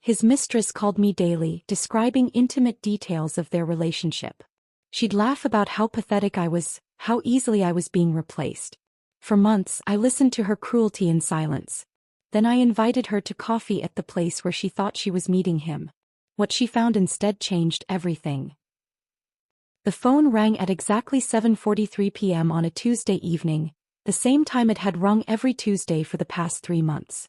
His mistress called me daily, describing intimate details of their relationship. She'd laugh about how pathetic I was, how easily I was being replaced. For months, I listened to her cruelty in silence. Then I invited her to coffee at the place where she thought she was meeting him. What she found instead changed everything. The phone rang at exactly 7:43 p.m. on a Tuesday evening, the same time it had rung every Tuesday for the past 3 months.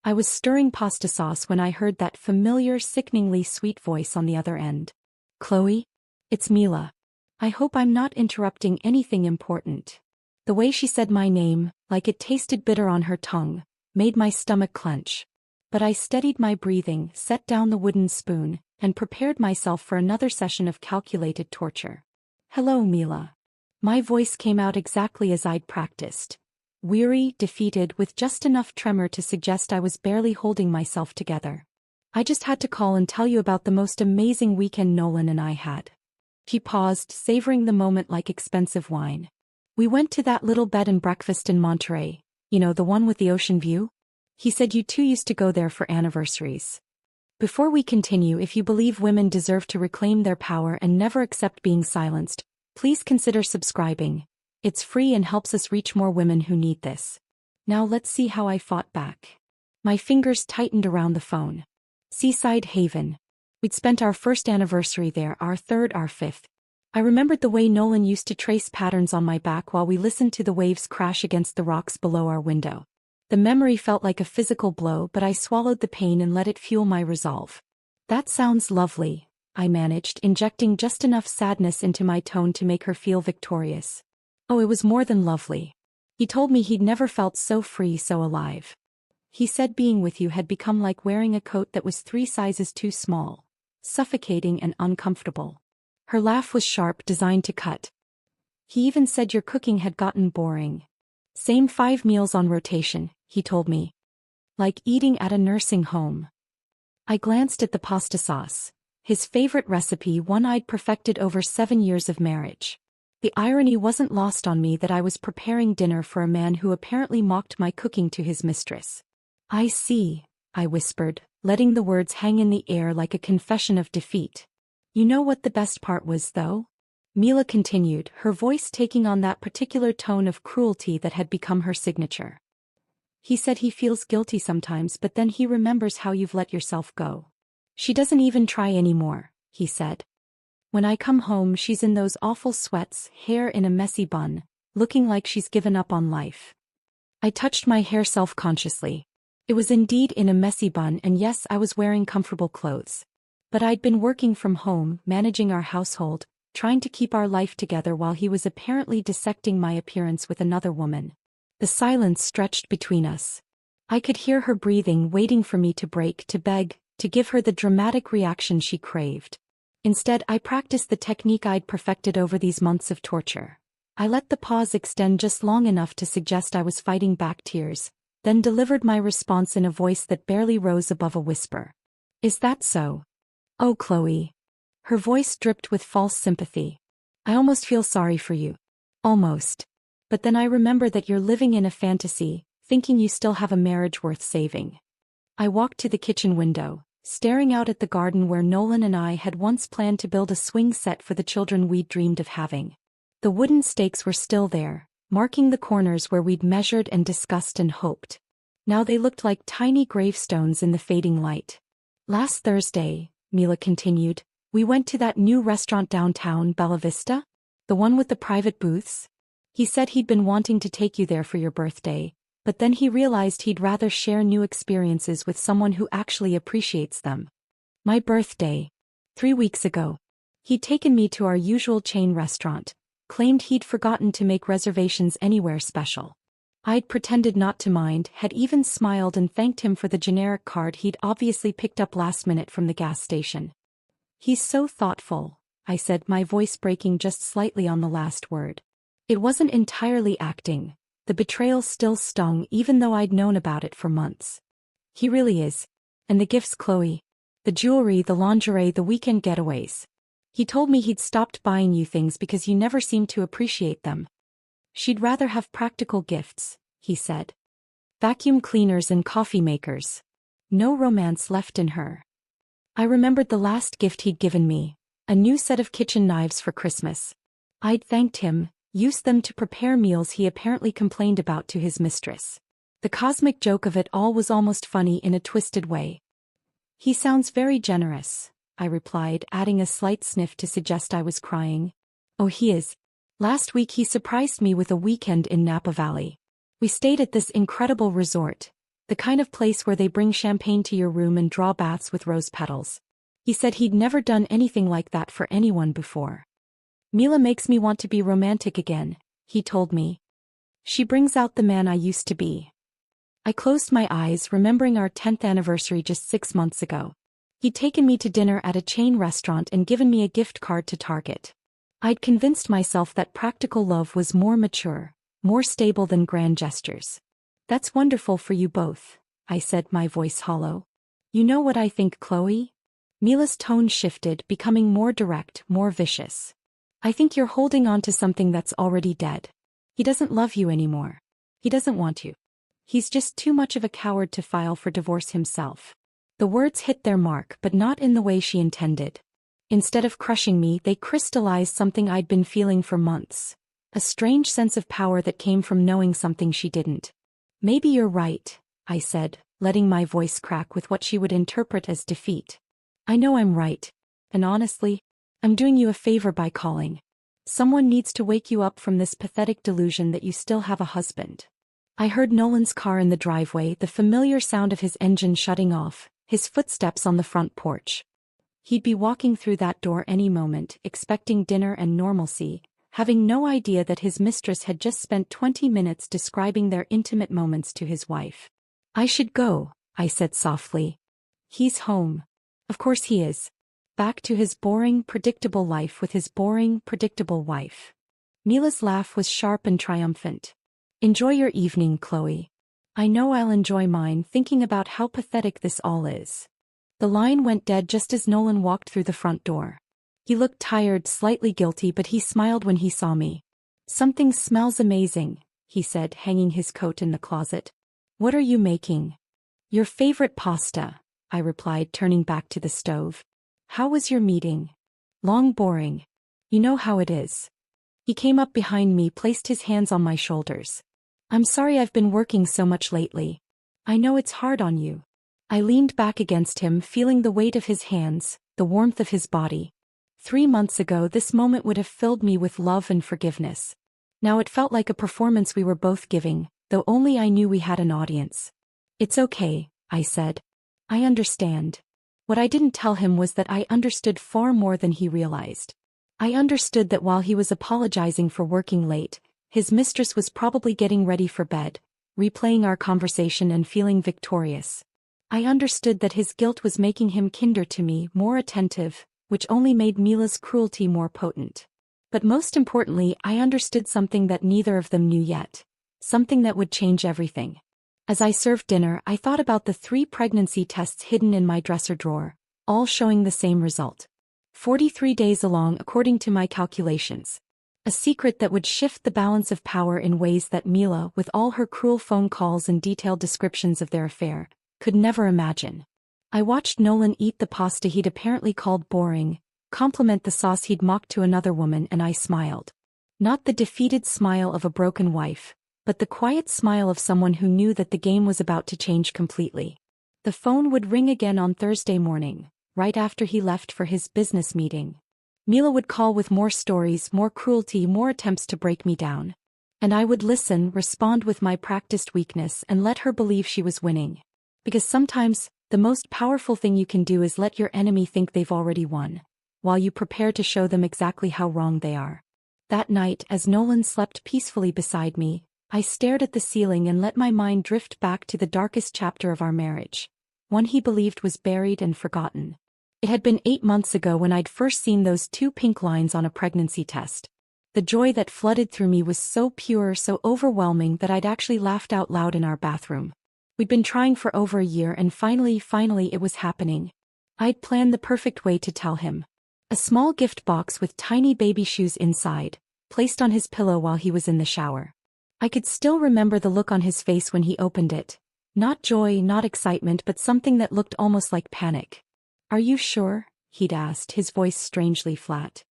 I was stirring pasta sauce when I heard that familiar, sickeningly sweet voice on the other end. "Chloe? It's Mila. I hope I'm not interrupting anything important." The way she said my name, like it tasted bitter on her tongue, made my stomach clench. But I steadied my breathing, set down the wooden spoon, and prepared myself for another session of calculated torture. "Hello, Mila." My voice came out exactly as I'd practiced. Weary, defeated, with just enough tremor to suggest I was barely holding myself together. "I just had to call and tell you about the most amazing weekend Nolan and I had." He paused, savoring the moment like expensive wine. "We went to that little bed and breakfast in Monterey, you know, the one with the ocean view? He said you two used to go there for anniversaries." Before we continue, if you believe women deserve to reclaim their power and never accept being silenced, please consider subscribing. It's free and helps us reach more women who need this. Now let's see how I fought back. My fingers tightened around the phone. Seaside Haven. We'd spent our first anniversary there, our third, our fifth. I remembered the way Nolan used to trace patterns on my back while we listened to the waves crash against the rocks below our window. The memory felt like a physical blow, but I swallowed the pain and let it fuel my resolve. "That sounds lovely," I managed, injecting just enough sadness into my tone to make her feel victorious. "Oh, it was more than lovely. He told me he'd never felt so free, so alive. He said being with you had become like wearing a coat that was 3 sizes too small, suffocating and uncomfortable." Her laugh was sharp, designed to cut. "He even said your cooking had gotten boring. Same 5 meals on rotation," he told me. "Like eating at a nursing home." I glanced at the pasta sauce. His favorite recipe, one I'd perfected over 7 years of marriage. The irony wasn't lost on me that I was preparing dinner for a man who apparently mocked my cooking to his mistress. "I see," I whispered, letting the words hang in the air like a confession of defeat. "You know what the best part was, though?" Mila continued, her voice taking on that particular tone of cruelty that had become her signature. "He said he feels guilty sometimes, but then he remembers how you've let yourself go. She doesn't even try anymore," he said. "When I come home, she's in those awful sweats, hair in a messy bun, looking like she's given up on life." I touched my hair self-consciously. It was indeed in a messy bun, and yes, I was wearing comfortable clothes. But I'd been working from home, managing our household, trying to keep our life together while he was apparently dissecting my appearance with another woman. The silence stretched between us. I could hear her breathing, waiting for me to break, to beg, to give her the dramatic reaction she craved. Instead, I practiced the technique I'd perfected over these months of torture. I let the pause extend just long enough to suggest I was fighting back tears, then delivered my response in a voice that barely rose above a whisper. "Is that so? Oh, Chloe." Her voice dripped with false sympathy. "I almost feel sorry for you. Almost. But then I remember that you're living in a fantasy, thinking you still have a marriage worth saving." I walked to the kitchen window, staring out at the garden where Nolan and I had once planned to build a swing set for the children we'd dreamed of having. The wooden stakes were still there, marking the corners where we'd measured and discussed and hoped. Now they looked like tiny gravestones in the fading light. "Last Thursday," Mila continued, "we went to that new restaurant downtown, Bella Vista? The one with the private booths? He said he'd been wanting to take you there for your birthday, but then he realized he'd rather share new experiences with someone who actually appreciates them." My birthday. 3 weeks ago. He'd taken me to our usual chain restaurant, claimed he'd forgotten to make reservations anywhere special. I'd pretended not to mind, had even smiled and thanked him for the generic card he'd obviously picked up last minute from the gas station. "He's so thoughtful," I said, my voice breaking just slightly on the last word. It wasn't entirely acting. The betrayal still stung even though I'd known about it for months. "He really is. And the gifts, Chloe. The jewelry, the lingerie, the weekend getaways. He told me he'd stopped buying you things because you never seemed to appreciate them. She'd rather have practical gifts," he said. "Vacuum cleaners and coffee makers. No romance left in her." I remembered the last gift he'd given me, a new set of kitchen knives for Christmas. I'd thanked him, used them to prepare meals he apparently complained about to his mistress. The cosmic joke of it all was almost funny in a twisted way. "He sounds very generous," I replied, adding a slight sniff to suggest I was crying. "Oh, he is. Last week he surprised me with a weekend in Napa Valley. We stayed at this incredible resort, the kind of place where they bring champagne to your room and draw baths with rose petals. He said he'd never done anything like that for anyone before. Mila makes me want to be romantic again," he told me. "She brings out the man I used to be." I closed my eyes, remembering our 10th anniversary just 6 months ago. He'd taken me to dinner at a chain restaurant and given me a gift card to Target. I'd convinced myself that practical love was more mature, more stable than grand gestures. "That's wonderful for you both," I said, my voice hollow. "You know what I think, Chloe?" Mila's tone shifted, becoming more direct, more vicious. "I think you're holding on to something that's already dead. He doesn't love you anymore. He doesn't want you. He's just too much of a coward to file for divorce himself." The words hit their mark, but not in the way she intended. Instead of crushing me, they crystallized something I'd been feeling for months. A strange sense of power that came from knowing something she didn't. "Maybe you're right," I said, letting my voice crack with what she would interpret as defeat. "I know I'm right. And honestly, I'm doing you a favor by calling. Someone needs to wake you up from this pathetic delusion that you still have a husband." I heard Nolan's car in the driveway, the familiar sound of his engine shutting off, his footsteps on the front porch. He'd be walking through that door any moment, expecting dinner and normalcy, having no idea that his mistress had just spent 20 minutes describing their intimate moments to his wife. "I should go," I said softly. "He's home." Of course he is. Back to his boring, predictable life with his boring, predictable wife. Mila's laugh was sharp and triumphant. "Enjoy your evening, Chloe. I know I'll enjoy mine thinking about how pathetic this all is." The line went dead just as Nolan walked through the front door. He looked tired, slightly guilty, but he smiled when he saw me. "Something smells amazing," he said, hanging his coat in the closet. "What are you making?" "Your favorite pasta," I replied, turning back to the stove. "How was your meeting?" "Long, boring. You know how it is." He came up behind me, placed his hands on my shoulders. "I'm sorry I've been working so much lately. I know it's hard on you." I leaned back against him, feeling the weight of his hands, the warmth of his body. 3 months ago this moment would have filled me with love and forgiveness. Now it felt like a performance we were both giving, though only I knew we had an audience. "It's okay," I said. "I understand." What I didn't tell him was that I understood far more than he realized. I understood that while he was apologizing for working late, his mistress was probably getting ready for bed, replaying our conversation and feeling victorious. I understood that his guilt was making him kinder to me, more attentive, which only made Mila's cruelty more potent. But most importantly, I understood something that neither of them knew yet. Something that would change everything. As I served dinner, I thought about the 3 pregnancy tests hidden in my dresser drawer, all showing the same result. 43 days along according to my calculations. A secret that would shift the balance of power in ways that Mila, with all her cruel phone calls and detailed descriptions of their affair, could never imagine. I watched Nolan eat the pasta he'd apparently called boring, compliment the sauce he'd mocked to another woman, and I smiled. Not the defeated smile of a broken wife, but the quiet smile of someone who knew that the game was about to change completely. The phone would ring again on Thursday morning, right after he left for his business meeting. Mila would call with more stories, more cruelty, more attempts to break me down. And I would listen, respond with my practiced weakness, and let her believe she was winning. Because sometimes, the most powerful thing you can do is let your enemy think they've already won, while you prepare to show them exactly how wrong they are. That night, as Nolan slept peacefully beside me, I stared at the ceiling and let my mind drift back to the darkest chapter of our marriage, one he believed was buried and forgotten. It had been 8 months ago when I'd first seen those 2 pink lines on a pregnancy test. The joy that flooded through me was so pure, so overwhelming that I'd actually laughed out loud in our bathroom. We'd been trying for over a year and finally it was happening. I'd planned the perfect way to tell him. A small gift box with tiny baby shoes inside, placed on his pillow while he was in the shower. I could still remember the look on his face when he opened it. Not joy, not excitement, but something that looked almost like panic. Are you sure? He'd asked, his voice strangely flat.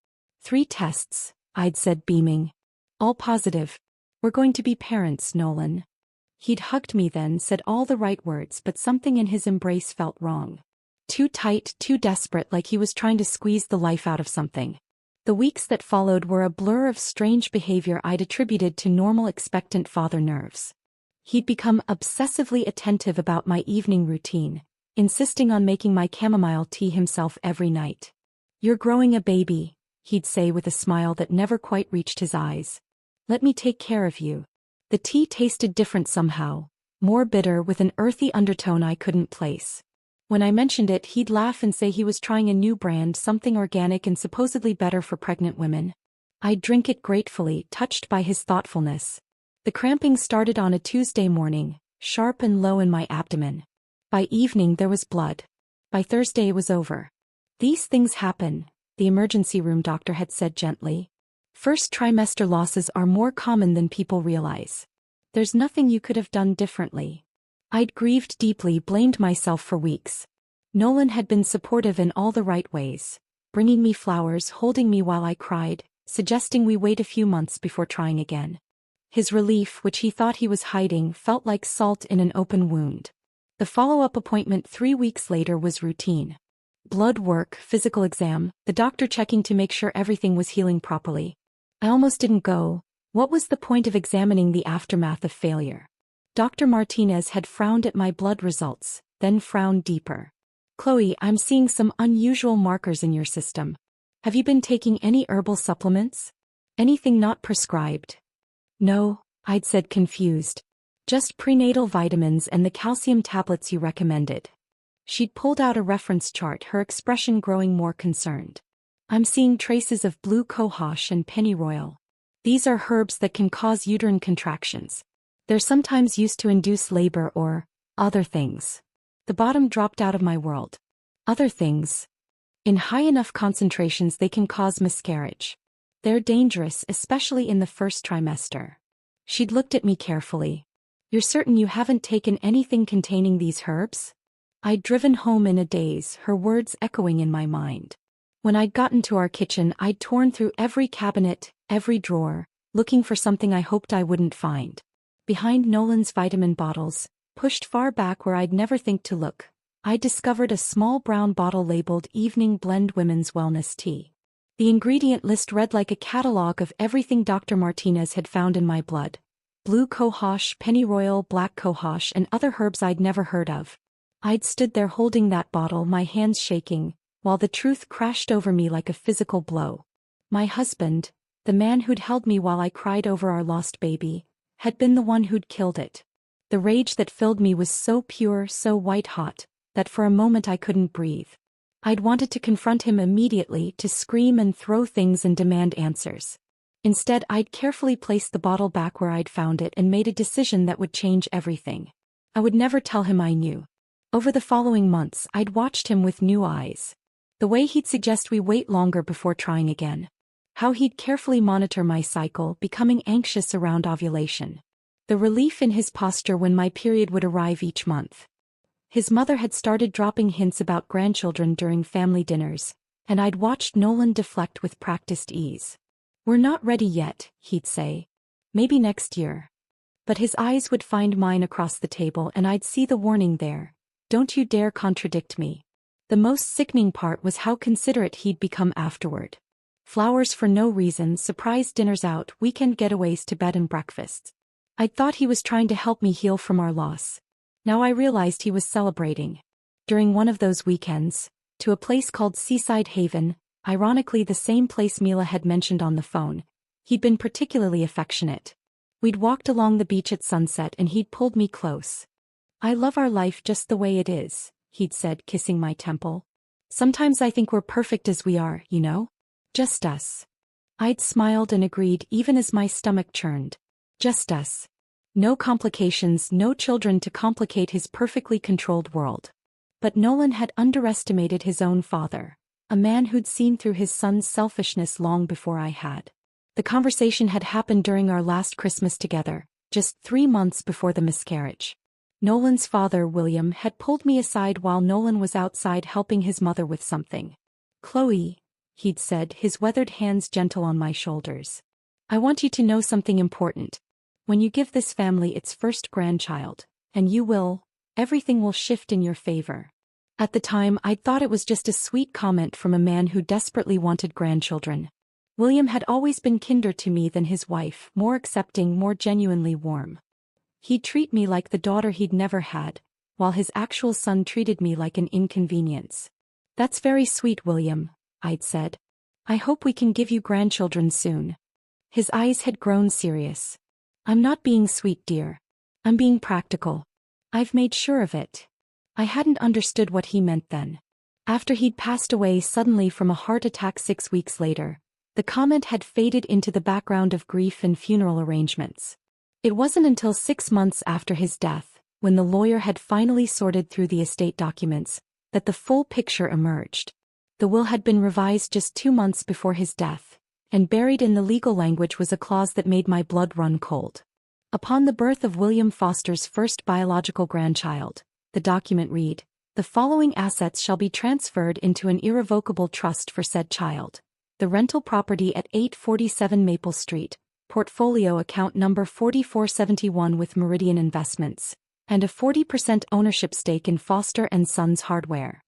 3 tests, I'd said, beaming. All positive. We're going to be parents, Nolan. He'd hugged me then, said all the right words, but something in his embrace felt wrong. Too tight, too desperate, like he was trying to squeeze the life out of something. The weeks that followed were a blur of strange behavior I'd attributed to normal expectant father nerves. He'd become obsessively attentive about my evening routine, insisting on making my chamomile tea himself every night. You're growing a baby, he'd say with a smile that never quite reached his eyes. Let me take care of you. The tea tasted different somehow, more bitter with an earthy undertone I couldn't place. When I mentioned it, he'd laugh and say he was trying a new brand, something organic and supposedly better for pregnant women. I'd drink it gratefully, touched by his thoughtfulness. The cramping started on a Tuesday morning, sharp and low in my abdomen. By evening there was blood. By Thursday it was over. These things happen, the emergency room doctor had said gently. First trimester losses are more common than people realize. There's nothing you could have done differently. I'd grieved deeply, blamed myself for weeks. Nolan had been supportive in all the right ways, bringing me flowers, holding me while I cried, suggesting we wait a few months before trying again. His relief, which he thought he was hiding, felt like salt in an open wound. The follow-up appointment 3 weeks later was routine. Blood work, physical exam, the doctor checking to make sure everything was healing properly. I almost didn't go. What was the point of examining the aftermath of failure? Dr. Martinez had frowned at my blood results, then frowned deeper. Chloe, I'm seeing some unusual markers in your system. Have you been taking any herbal supplements? Anything not prescribed? No, I'd said, confused. Just prenatal vitamins and the calcium tablets you recommended. She'd pulled out a reference chart, her expression growing more concerned. I'm seeing traces of blue cohosh and pennyroyal. These are herbs that can cause uterine contractions. They're sometimes used to induce labor or other things. The bottom dropped out of my world. Other things. In high enough concentrations they can cause miscarriage. They're dangerous, especially in the first trimester. She'd looked at me carefully. You're certain you haven't taken anything containing these herbs? I'd driven home in a daze, her words echoing in my mind. When I'd gotten to our kitchen, I'd torn through every cabinet, every drawer, looking for something I hoped I wouldn't find. Behind Nolan's vitamin bottles, pushed far back where I'd never think to look, I discovered a small brown bottle labeled Evening Blend Women's Wellness Tea. The ingredient list read like a catalog of everything Dr. Martinez had found in my blood. Blue cohosh, pennyroyal, black cohosh, and other herbs I'd never heard of. I'd stood there holding that bottle, my hands shaking, while the truth crashed over me like a physical blow. My husband, the man who'd held me while I cried over our lost baby, had been the one who'd killed it. The rage that filled me was so pure, so white-hot, that for a moment I couldn't breathe. I'd wanted to confront him immediately, to scream and throw things and demand answers. Instead, I'd carefully placed the bottle back where I'd found it and made a decision that would change everything. I would never tell him I knew. Over the following months, I'd watched him with new eyes. The way he'd suggest we wait longer before trying again. How he'd carefully monitor my cycle, becoming anxious around ovulation. The relief in his posture when my period would arrive each month. His mother had started dropping hints about grandchildren during family dinners, and I'd watched Nolan deflect with practiced ease. We're not ready yet, he'd say. Maybe next year. But his eyes would find mine across the table and I'd see the warning there. Don't you dare contradict me. The most sickening part was how considerate he'd become afterward. Flowers for no reason, surprise dinners out, weekend getaways to bed and breakfasts. I'd thought he was trying to help me heal from our loss. Now I realized he was celebrating. During one of those weekends, to a place called Seaside Haven, ironically the same place Mila had mentioned on the phone, he'd been particularly affectionate. We'd walked along the beach at sunset and he'd pulled me close. I love our life just the way it is, he'd said, kissing my temple. Sometimes I think we're perfect as we are, you know? Just us. I'd smiled and agreed even as my stomach churned. Just us. No complications, no children to complicate his perfectly controlled world. But Nolan had underestimated his own father, a man who'd seen through his son's selfishness long before I had. The conversation had happened during our last Christmas together, just 3 months before the miscarriage. Nolan's father, William, had pulled me aside while Nolan was outside helping his mother with something. "Chloe," he'd said, his weathered hands gentle on my shoulders. "I want you to know something important. When you give this family its first grandchild, and you will, everything will shift in your favor." At the time, I'd thought it was just a sweet comment from a man who desperately wanted grandchildren. William had always been kinder to me than his wife, more accepting, more genuinely warm. He'd treat me like the daughter he'd never had, while his actual son treated me like an inconvenience. "That's very sweet, William," I'd said. "I hope we can give you grandchildren soon." His eyes had grown serious. "I'm not being sweet, dear. I'm being practical. I've made sure of it." I hadn't understood what he meant then. After he'd passed away suddenly from a heart attack 6 weeks later, the comment had faded into the background of grief and funeral arrangements. It wasn't until 6 months after his death, when the lawyer had finally sorted through the estate documents, that the full picture emerged. The will had been revised just 2 months before his death, and buried in the legal language was a clause that made my blood run cold. Upon the birth of William Foster's first biological grandchild, the document read, "The following assets shall be transferred into an irrevocable trust for said child. The rental property at 847 Maple Street, portfolio account number 4471 with Meridian Investments, and a 40% ownership stake in Foster & Sons Hardware."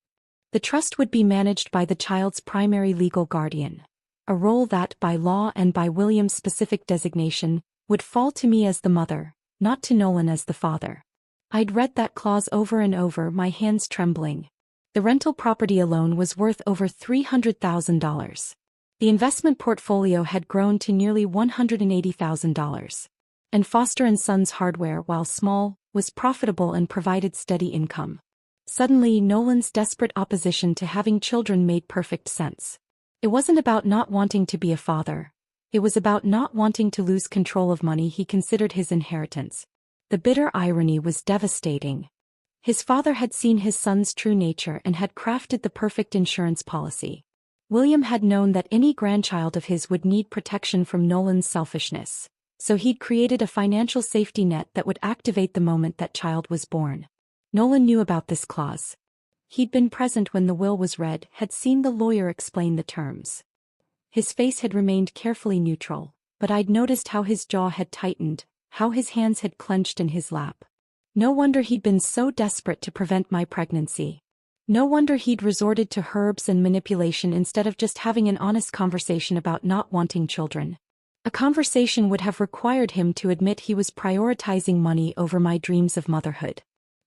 The trust would be managed by the child's primary legal guardian, a role that, by law and by William's specific designation, would fall to me as the mother, not to Nolan as the father. I'd read that clause over and over, my hands trembling. The rental property alone was worth over $300,000. The investment portfolio had grown to nearly $180,000. And Foster & Sons Hardware, while small, was profitable and provided steady income. Suddenly, Nolan's desperate opposition to having children made perfect sense. It wasn't about not wanting to be a father. It was about not wanting to lose control of money he considered his inheritance. The bitter irony was devastating. His father had seen his son's true nature and had crafted the perfect insurance policy. William had known that any grandchild of his would need protection from Nolan's selfishness, so he'd created a financial safety net that would activate the moment that child was born. Nolan knew about this clause. He'd been present when the will was read, had seen the lawyer explain the terms. His face had remained carefully neutral, but I'd noticed how his jaw had tightened, how his hands had clenched in his lap. No wonder he'd been so desperate to prevent my pregnancy. No wonder he'd resorted to herbs and manipulation instead of just having an honest conversation about not wanting children. A conversation would have required him to admit he was prioritizing money over my dreams of motherhood.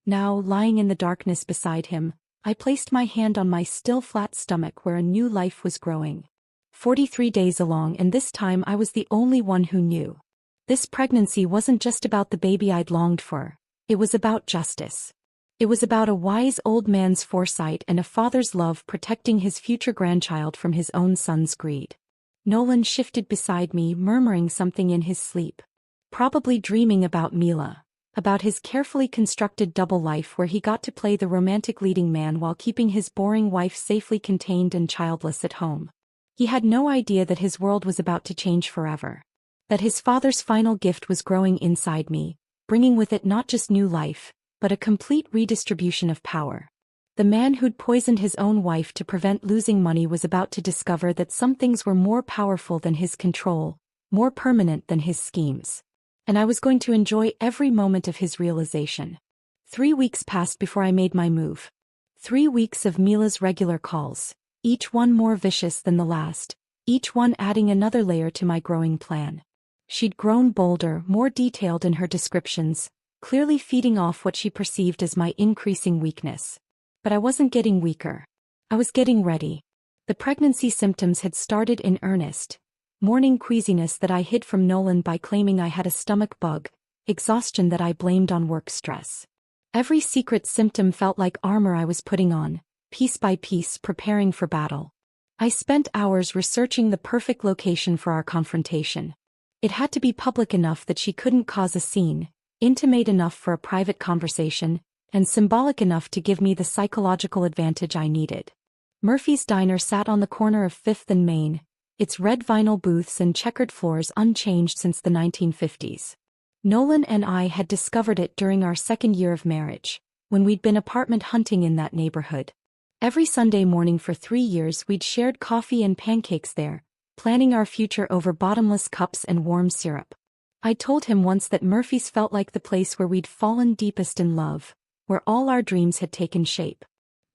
Now, lying in the darkness beside him, I placed my hand on my still flat stomach where a new life was growing. 43 days along, and this time I was the only one who knew. This pregnancy wasn't just about the baby I'd longed for. It was about justice. It was about a wise old man's foresight and a father's love protecting his future grandchild from his own son's greed. Nolan shifted beside me, murmuring something in his sleep. Probably dreaming about Mila, about his carefully constructed double life where he got to play the romantic leading man while keeping his boring wife safely contained and childless at home. He had no idea that his world was about to change forever. That his father's final gift was growing inside me, bringing with it not just new life, but a complete redistribution of power. The man who'd poisoned his own wife to prevent losing money was about to discover that some things were more powerful than his control, more permanent than his schemes. And I was going to enjoy every moment of his realization. 3 weeks passed before I made my move. 3 weeks of Mila's regular calls, each one more vicious than the last, each one adding another layer to my growing plan. She'd grown bolder, more detailed in her descriptions, clearly feeding off what she perceived as my increasing weakness. But I wasn't getting weaker. I was getting ready. The pregnancy symptoms had started in earnest. Morning queasiness that I hid from Nolan by claiming I had a stomach bug, exhaustion that I blamed on work stress. Every secret symptom felt like armor I was putting on, piece by piece preparing for battle. I spent hours researching the perfect location for our confrontation. It had to be public enough that she couldn't cause a scene, intimate enough for a private conversation, and symbolic enough to give me the psychological advantage I needed. Murphy's Diner sat on the corner of 5th and Main, its red vinyl booths and checkered floors unchanged since the 1950s. Nolan and I had discovered it during our second year of marriage, when we'd been apartment hunting in that neighborhood. Every Sunday morning for 3 years we'd shared coffee and pancakes there, planning our future over bottomless cups and warm syrup. I told him once that Murphy's felt like the place where we'd fallen deepest in love, where all our dreams had taken shape.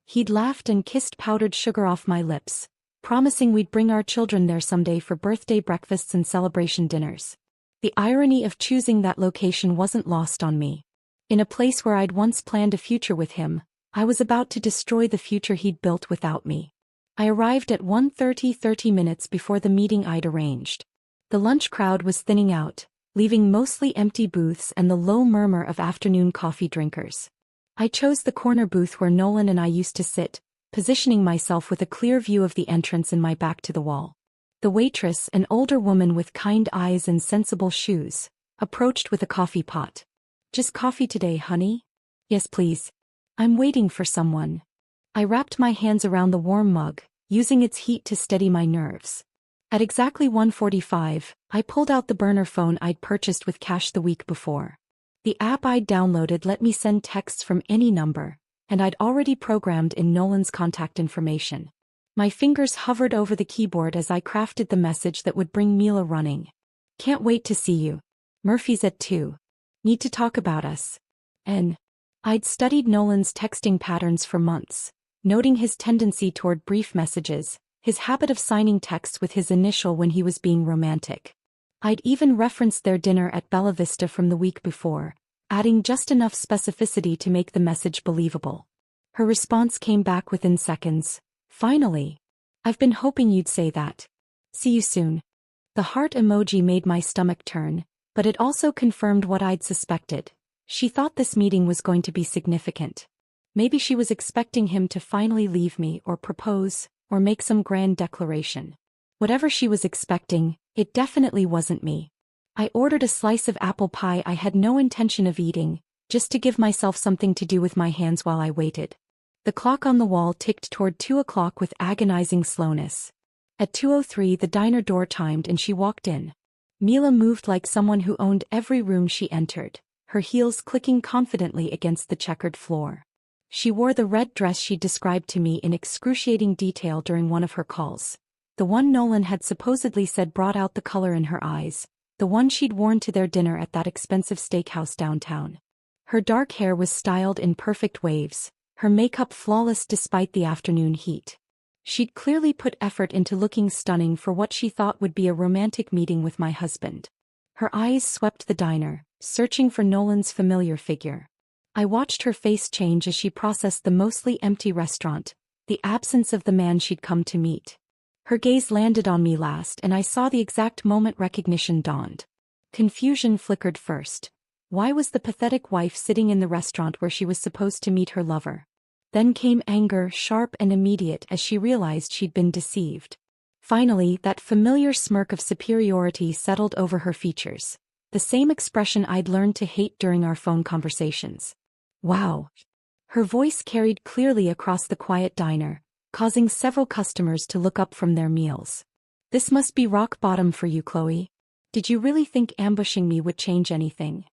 He'd laughed and kissed powdered sugar off my lips, promising we'd bring our children there someday for birthday breakfasts and celebration dinners. The irony of choosing that location wasn't lost on me. In a place where I'd once planned a future with him, I was about to destroy the future he'd built without me. I arrived at 1:30, 30 minutes before the meeting I'd arranged. The lunch crowd was thinning out, leaving mostly empty booths and the low murmur of afternoon coffee drinkers. I chose the corner booth where Nolan and I used to sit, positioning myself with a clear view of the entrance and my back to the wall. The waitress, an older woman with kind eyes and sensible shoes, approached with a coffee pot. "Just coffee today, honey?" "Yes, please. I'm waiting for someone." I wrapped my hands around the warm mug, using its heat to steady my nerves. At exactly 1:45, I pulled out the burner phone I'd purchased with cash the week before. The app I'd downloaded let me send texts from any number, and I'd already programmed in Nolan's contact information. My fingers hovered over the keyboard as I crafted the message that would bring Mila running. "Can't wait to see you. Murphy's at 2. Need to talk about us." And I'd studied Nolan's texting patterns for months, noting his tendency toward brief messages, his habit of signing texts with his initial when he was being romantic. I'd even referenced their dinner at Bella Vista from the week before, adding just enough specificity to make the message believable. Her response came back within seconds. "Finally. I've been hoping you'd say that. See you soon." The heart emoji made my stomach turn, but it also confirmed what I'd suspected. She thought this meeting was going to be significant. Maybe she was expecting him to finally leave me or propose, or make some grand declaration. Whatever she was expecting, it definitely wasn't me. I ordered a slice of apple pie I had no intention of eating, just to give myself something to do with my hands while I waited. The clock on the wall ticked toward 2 o'clock with agonizing slowness. At 2:03 the diner door chimed and she walked in. Mila moved like someone who owned every room she entered, her heels clicking confidently against the checkered floor. She wore the red dress she'd described to me in excruciating detail during one of her calls. The one Nolan had supposedly said brought out the color in her eyes, the one she'd worn to their dinner at that expensive steakhouse downtown. Her dark hair was styled in perfect waves, her makeup flawless despite the afternoon heat. She'd clearly put effort into looking stunning for what she thought would be a romantic meeting with my husband. Her eyes swept the diner, searching for Nolan's familiar figure. I watched her face change as she processed the mostly empty restaurant, the absence of the man she'd come to meet. Her gaze landed on me last and I saw the exact moment recognition dawned. Confusion flickered first. Why was the pathetic wife sitting in the restaurant where she was supposed to meet her lover? Then came anger, sharp and immediate as she realized she'd been deceived. Finally, that familiar smirk of superiority settled over her features, the same expression I'd learned to hate during our phone conversations. "Wow." Her voice carried clearly across the quiet diner, causing several customers to look up from their meals. "This must be rock bottom for you, Chloe. Did you really think ambushing me would change anything?"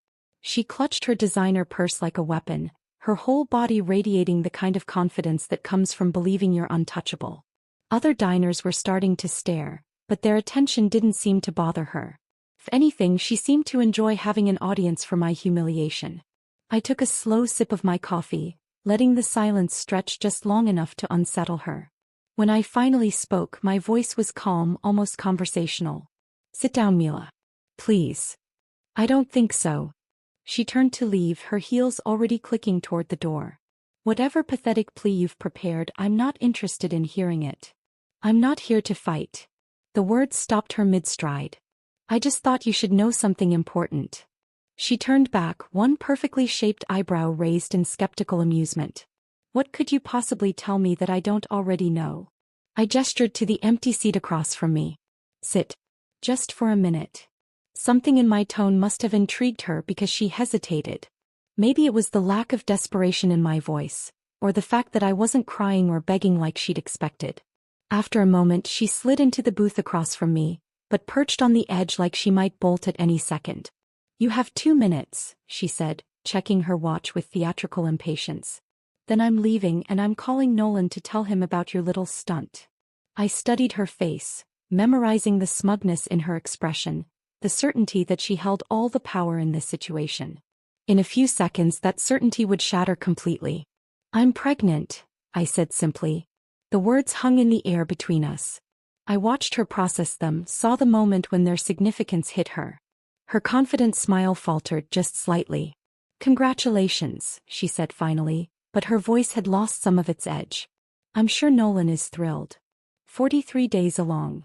She clutched her designer purse like a weapon, her whole body radiating the kind of confidence that comes from believing you're untouchable. Other diners were starting to stare, but their attention didn't seem to bother her. If anything, she seemed to enjoy having an audience for my humiliation. I took a slow sip of my coffee, letting the silence stretch just long enough to unsettle her. When I finally spoke, my voice was calm, almost conversational. "Sit down, Mila. Please." "I don't think so." She turned to leave, her heels already clicking toward the door. "Whatever pathetic plea you've prepared, I'm not interested in hearing it. I'm not here to fight." The words stopped her mid-stride. "I just thought you should know something important." She turned back, one perfectly shaped eyebrow raised in skeptical amusement. "What could you possibly tell me that I don't already know?" I gestured to the empty seat across from me. "Sit. Just for a minute." Something in my tone must have intrigued her because she hesitated. Maybe it was the lack of desperation in my voice, or the fact that I wasn't crying or begging like she'd expected. After a moment she slid into the booth across from me, but perched on the edge like she might bolt at any second. You have 2 minutes, she said, checking her watch with theatrical impatience. Then I'm leaving and I'm calling Nolan to tell him about your little stunt. I studied her face, memorizing the smugness in her expression, the certainty that she held all the power in this situation. In a few seconds that certainty would shatter completely. I'm pregnant, I said simply. The words hung in the air between us. I watched her process them, saw the moment when their significance hit her. Her confident smile faltered just slightly. Congratulations, she said finally, but her voice had lost some of its edge. I'm sure Nolan is thrilled. 43 days along.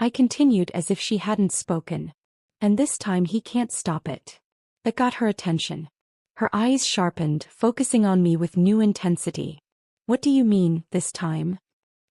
I continued as if she hadn't spoken. And this time he can't stop it. That got her attention. Her eyes sharpened, focusing on me with new intensity. What do you mean, this time?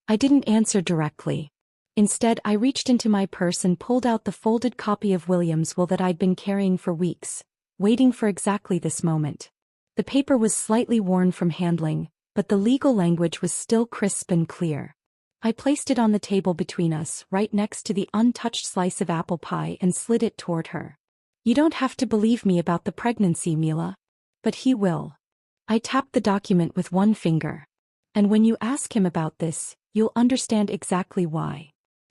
I didn't answer directly. Instead, I reached into my purse and pulled out the folded copy of William's will that I'd been carrying for weeks, waiting for exactly this moment. The paper was slightly worn from handling, but the legal language was still crisp and clear. I placed it on the table between us, right next to the untouched slice of apple pie, and slid it toward her. You don't have to believe me about the pregnancy, Mila. But he will. I tapped the document with one finger. And when you ask him about this, you'll understand exactly why.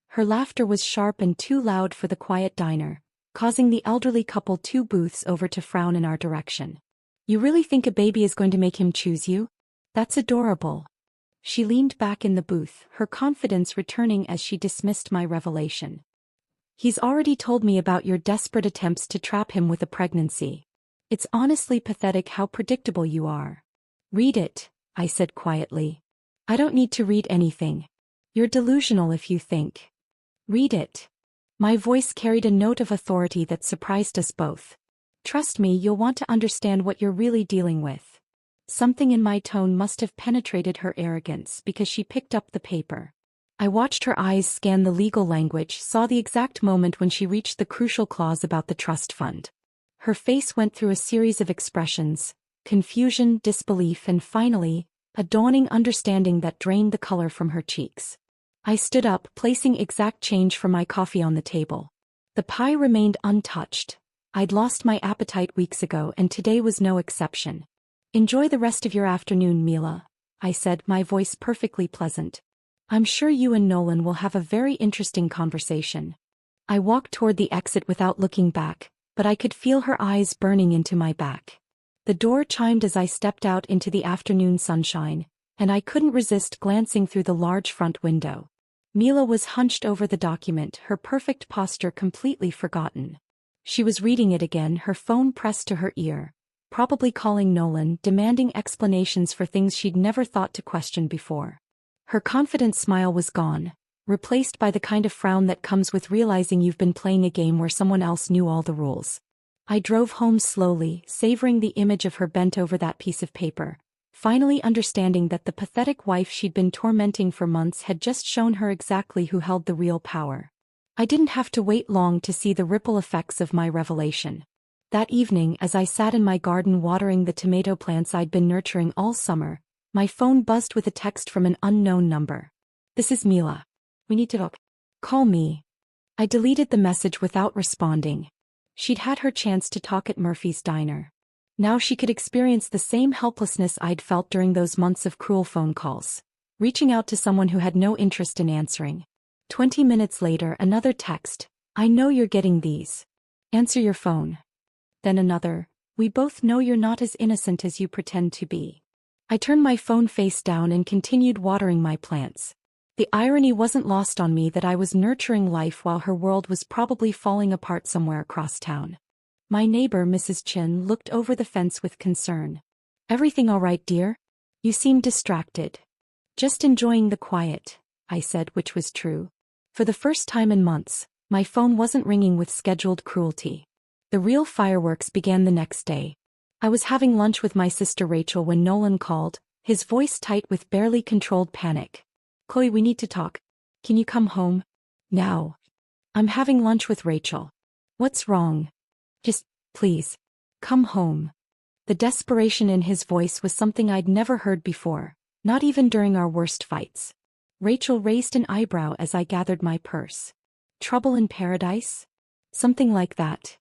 Her laughter was sharp and too loud for the quiet diner, causing the elderly couple 2 booths over to frown in our direction. You really think a baby is going to make him choose you? That's adorable. She leaned back in the booth, her confidence returning as she dismissed my revelation. He's already told me about your desperate attempts to trap him with a pregnancy. It's honestly pathetic how predictable you are. Read it, I said quietly. I don't need to read anything. You're delusional if you think. Read it. My voice carried a note of authority that surprised us both. Trust me, you'll want to understand what you're really dealing with. Something in my tone must have penetrated her arrogance because she picked up the paper. I watched her eyes scan the legal language, saw the exact moment when she reached the crucial clause about the trust fund. Her face went through a series of expressions, confusion, disbelief, and finally, a dawning understanding that drained the color from her cheeks. I stood up, placing exact change for my coffee on the table. The pie remained untouched. I'd lost my appetite weeks ago and today was no exception. Enjoy the rest of your afternoon, Mila, I said, my voice perfectly pleasant. I'm sure you and Nolan will have a very interesting conversation. I walked toward the exit without looking back, but I could feel her eyes burning into my back. The door chimed as I stepped out into the afternoon sunshine, and I couldn't resist glancing through the large front window. Mila was hunched over the document, her perfect posture completely forgotten. She was reading it again, her phone pressed to her ear, probably calling Nolan, demanding explanations for things she'd never thought to question before. Her confident smile was gone, replaced by the kind of frown that comes with realizing you've been playing a game where someone else knew all the rules. I drove home slowly, savoring the image of her bent over that piece of paper, finally understanding that the pathetic wife she'd been tormenting for months had just shown her exactly who held the real power. I didn't have to wait long to see the ripple effects of my revelation. That evening, as I sat in my garden watering the tomato plants I'd been nurturing all summer, my phone buzzed with a text from an unknown number. This is Mila. We need to talk. Call me. I deleted the message without responding. She'd had her chance to talk at Murphy's diner. Now she could experience the same helplessness I'd felt during those months of cruel phone calls, reaching out to someone who had no interest in answering. 20 minutes later, another text. I know you're getting these. Answer your phone. Then another. We both know you're not as innocent as you pretend to be. I turned my phone face down and continued watering my plants. The irony wasn't lost on me that I was nurturing life while her world was probably falling apart somewhere across town. My neighbor, Mrs. Chin, looked over the fence with concern. Everything all right, dear? You seem distracted. Just enjoying the quiet, I said, which was true. For the first time in months, my phone wasn't ringing with scheduled cruelty. The real fireworks began the next day. I was having lunch with my sister Rachel when Nolan called, his voice tight with barely controlled panic. Chloe, we need to talk. Can you come home? Now. I'm having lunch with Rachel. What's wrong? Just, please, come home. The desperation in his voice was something I'd never heard before, not even during our worst fights. Rachel raised an eyebrow as I gathered my purse. Trouble in paradise? Something like that.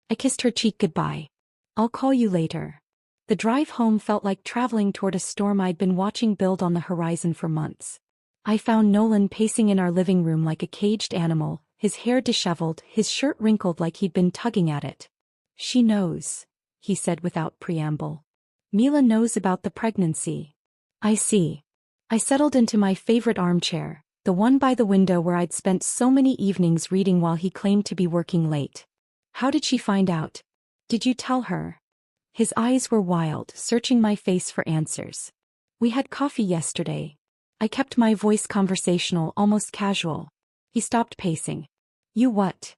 I kissed her cheek goodbye. I'll call you later. The drive home felt like traveling toward a storm I'd been watching build on the horizon for months. I found Nolan pacing in our living room like a caged animal, his hair disheveled, his shirt wrinkled like he'd been tugging at it. She knows, he said without preamble. Mila knows about the pregnancy. I see. I settled into my favorite armchair, the one by the window where I'd spent so many evenings reading while he claimed to be working late. How did she find out? Did you tell her? His eyes were wild, searching my face for answers. We had coffee yesterday. I kept my voice conversational, almost casual. He stopped pacing. You what?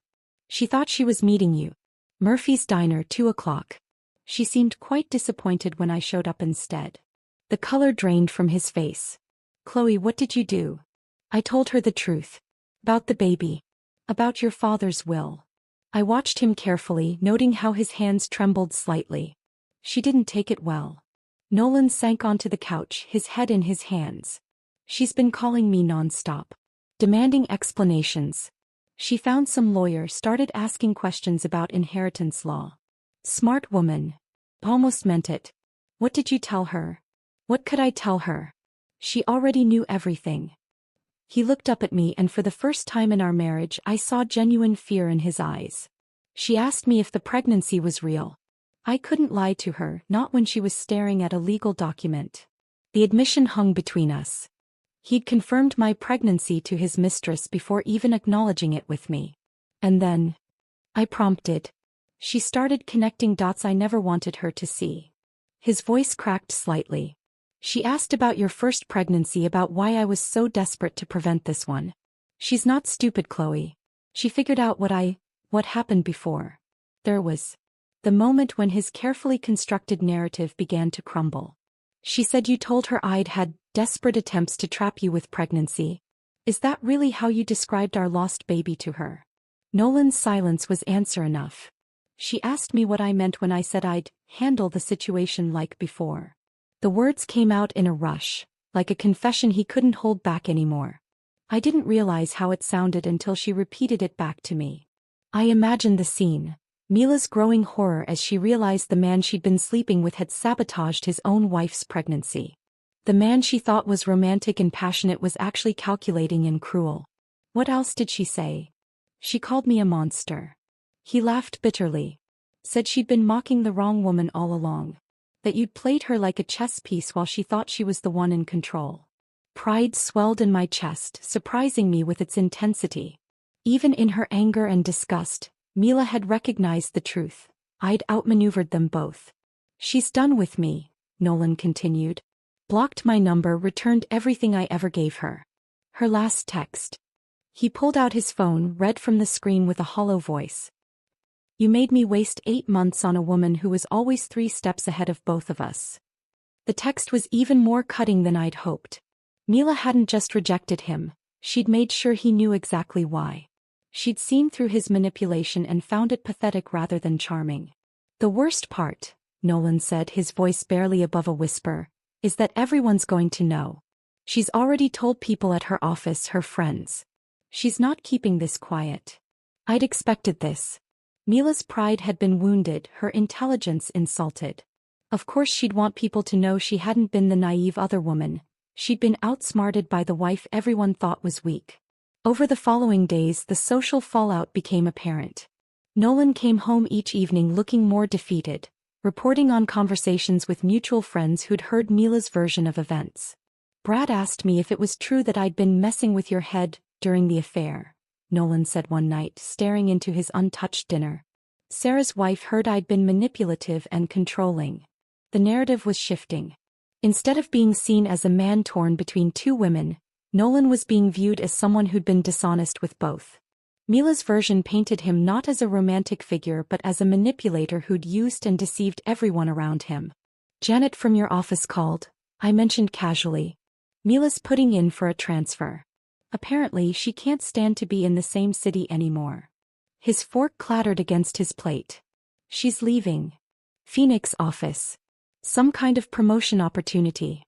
She thought she was meeting you. Murphy's Diner, 2 o'clock. She seemed quite disappointed when I showed up instead. The color drained from his face. Chloe, what did you do? I told her the truth. About the baby. About your father's will. I watched him carefully, noting how his hands trembled slightly. She didn't take it well. Nolan sank onto the couch, his head in his hands. She's been calling me nonstop. Demanding explanations. She found some lawyer, started asking questions about inheritance law. Smart woman. Almost meant it. What did you tell her? What could I tell her? She already knew everything. He looked up at me, and for the first time in our marriage I saw genuine fear in his eyes. She asked me if the pregnancy was real. I couldn't lie to her, not when she was staring at a legal document. The admission hung between us. He'd confirmed my pregnancy to his mistress before even acknowledging it with me. And then, I prompted. She started connecting dots I never wanted her to see. His voice cracked slightly. She asked about your first pregnancy, about why I was so desperate to prevent this one. She's not stupid, Chloe. She figured out what happened before. There was the moment when his carefully constructed narrative began to crumble. She said you told her I'd had desperate attempts to trap you with pregnancy. Is that really how you described our lost baby to her? Nolan's silence was answer enough. She asked me what I meant when I said I'd handle the situation like before. The words came out in a rush, like a confession he couldn't hold back anymore. I didn't realize how it sounded until she repeated it back to me. I imagined the scene. Mila's growing horror as she realized the man she'd been sleeping with had sabotaged his own wife's pregnancy. The man she thought was romantic and passionate was actually calculating and cruel. What else did she say? She called me a monster. He laughed bitterly. Said she'd been mocking the wrong woman all along. That you'd played her like a chess piece while she thought she was the one in control. Pride swelled in my chest, surprising me with its intensity. Even in her anger and disgust, Mila had recognized the truth. I'd outmaneuvered them both. She's done with me, Nolan continued. Blocked my number, returned everything I ever gave her. Her last text. He pulled out his phone, read from the screen with a hollow voice. You made me waste 8 months on a woman who was always 3 steps ahead of both of us. The text was even more cutting than I'd hoped. Mila hadn't just rejected him, she'd made sure he knew exactly why. She'd seen through his manipulation and found it pathetic rather than charming. The worst part, Nolan said, his voice barely above a whisper, is that everyone's going to know. She's already told people at her office, her friends. She's not keeping this quiet. I'd expected this. Mila's pride had been wounded, her intelligence insulted. Of course she'd want people to know she hadn't been the naive other woman. She'd been outsmarted by the wife everyone thought was weak. Over the following days, the social fallout became apparent. Nolan came home each evening looking more defeated, reporting on conversations with mutual friends who'd heard Mila's version of events. Brad asked me if it was true that I'd been messing with your head during the affair, Nolan said one night, staring into his untouched dinner. Sarah's wife heard I'd been manipulative and controlling. The narrative was shifting. Instead of being seen as a man torn between 2 women, Nolan was being viewed as someone who'd been dishonest with both. Mila's version painted him not as a romantic figure but as a manipulator who'd used and deceived everyone around him. Janet from your office called, I mentioned casually. Mila's putting in for a transfer. Apparently she can't stand to be in the same city anymore. His fork clattered against his plate. She's leaving. Phoenix office. Some kind of promotion opportunity.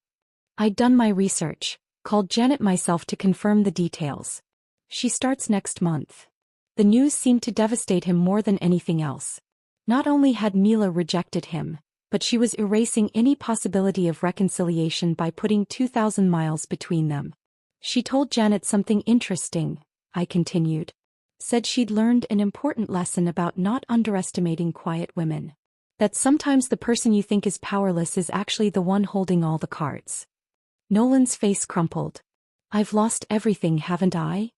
I'd done my research, called Janet myself to confirm the details. She starts next month. The news seemed to devastate him more than anything else. Not only had Mila rejected him, but she was erasing any possibility of reconciliation by putting 2,000 miles between them. She told Janet something interesting, I continued. Said she'd learned an important lesson about not underestimating quiet women. That sometimes the person you think is powerless is actually the one holding all the cards. Nolan's face crumpled. I've lost everything, haven't I?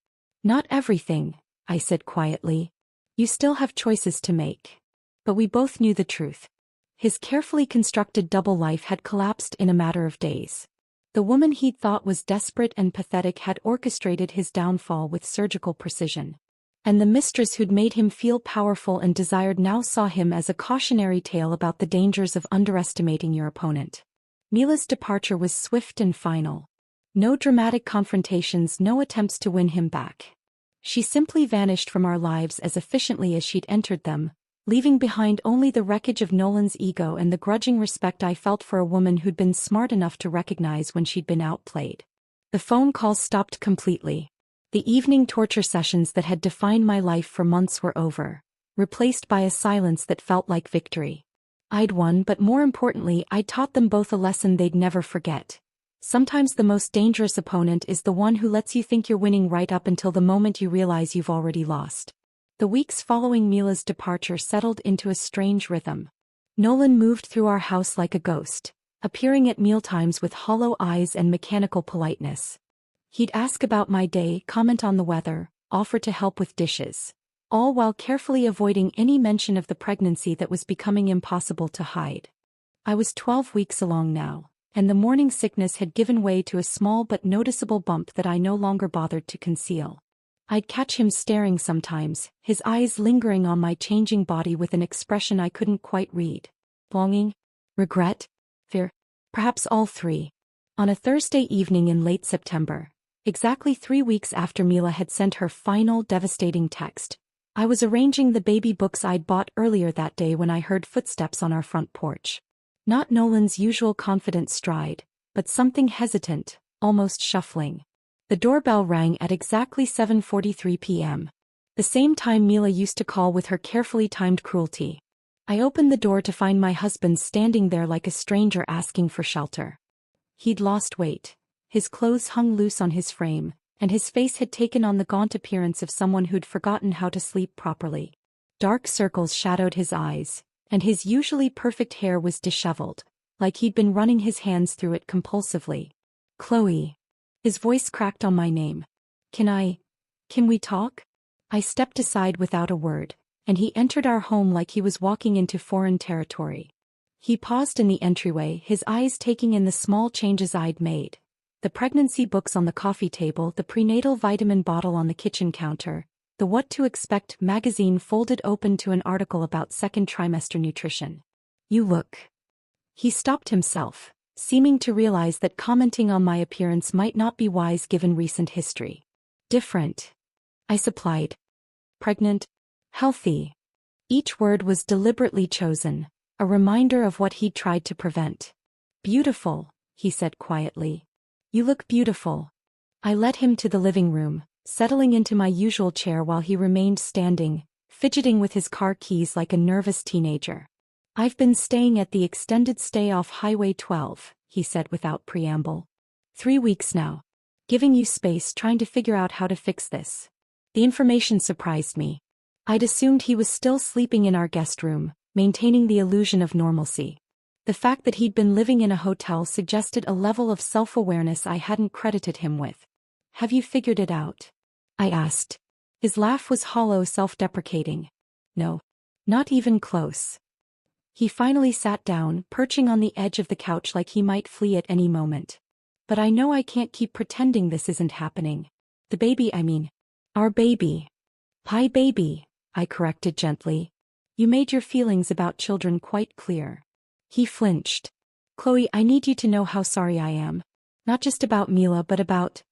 Not everything, I said quietly. You still have choices to make. But we both knew the truth. His carefully constructed double life had collapsed in a matter of days. The woman he'd thought was desperate and pathetic had orchestrated his downfall with surgical precision. And the mistress who'd made him feel powerful and desired now saw him as a cautionary tale about the dangers of underestimating your opponent. Mila's departure was swift and final. No dramatic confrontations, no attempts to win him back. She simply vanished from our lives as efficiently as she'd entered them, leaving behind only the wreckage of Nolan's ego and the grudging respect I felt for a woman who'd been smart enough to recognize when she'd been outplayed. The phone calls stopped completely. The evening torture sessions that had defined my life for months were over, replaced by a silence that felt like victory. I'd won, but more importantly, I'd taught them both a lesson they'd never forget. Sometimes the most dangerous opponent is the one who lets you think you're winning right up until the moment you realize you've already lost. The weeks following Mila's departure settled into a strange rhythm. Nolan moved through our house like a ghost, appearing at mealtimes with hollow eyes and mechanical politeness. He'd ask about my day, comment on the weather, offer to help with dishes, all while carefully avoiding any mention of the pregnancy that was becoming impossible to hide. I was 12 weeks along now, and the morning sickness had given way to a small but noticeable bump that I no longer bothered to conceal. I'd catch him staring sometimes, his eyes lingering on my changing body with an expression I couldn't quite read. Longing? Regret? Fear? Perhaps all three. On a Thursday evening in late September, exactly 3 weeks after Mila had sent her final devastating text, I was arranging the baby books I'd bought earlier that day when I heard footsteps on our front porch. Not Nolan's usual confident stride, but something hesitant, almost shuffling. The doorbell rang at exactly 7:43 p.m. The same time Mila used to call with her carefully timed cruelty. I opened the door to find my husband standing there like a stranger asking for shelter. He'd lost weight. His clothes hung loose on his frame, and his face had taken on the gaunt appearance of someone who'd forgotten how to sleep properly. Dark circles shadowed his eyes, and his usually perfect hair was disheveled, like he'd been running his hands through it compulsively. Chloe. His voice cracked on my name. Can we talk? I stepped aside without a word, and he entered our home like he was walking into foreign territory. He paused in the entryway, his eyes taking in the small changes I'd made. The pregnancy books on the coffee table, the prenatal vitamin bottle on the kitchen counter, the What to Expect magazine folded open to an article about second trimester nutrition. You look. He stopped himself, seeming to realize that commenting on my appearance might not be wise given recent history. Different. I supplied. Pregnant. Healthy. Each word was deliberately chosen, a reminder of what he'd tried to prevent. Beautiful, he said quietly. You look beautiful. I led him to the living room, settling into my usual chair while he remained standing, fidgeting with his car keys like a nervous teenager. I've been staying at the extended stay off Highway 12, he said without preamble. 3 weeks now. Giving you space, trying to figure out how to fix this. The information surprised me. I'd assumed he was still sleeping in our guest room, maintaining the illusion of normalcy. The fact that he'd been living in a hotel suggested a level of self-awareness I hadn't credited him with. Have you figured it out? I asked. His laugh was hollow, self-deprecating. No. Not even close. He finally sat down, perching on the edge of the couch like he might flee at any moment. But I know I can't keep pretending this isn't happening. The baby, I mean. Our baby. Hi baby, I corrected gently. You made your feelings about children quite clear. He flinched. Chloe, I need you to know how sorry I am. Not just about Mila but about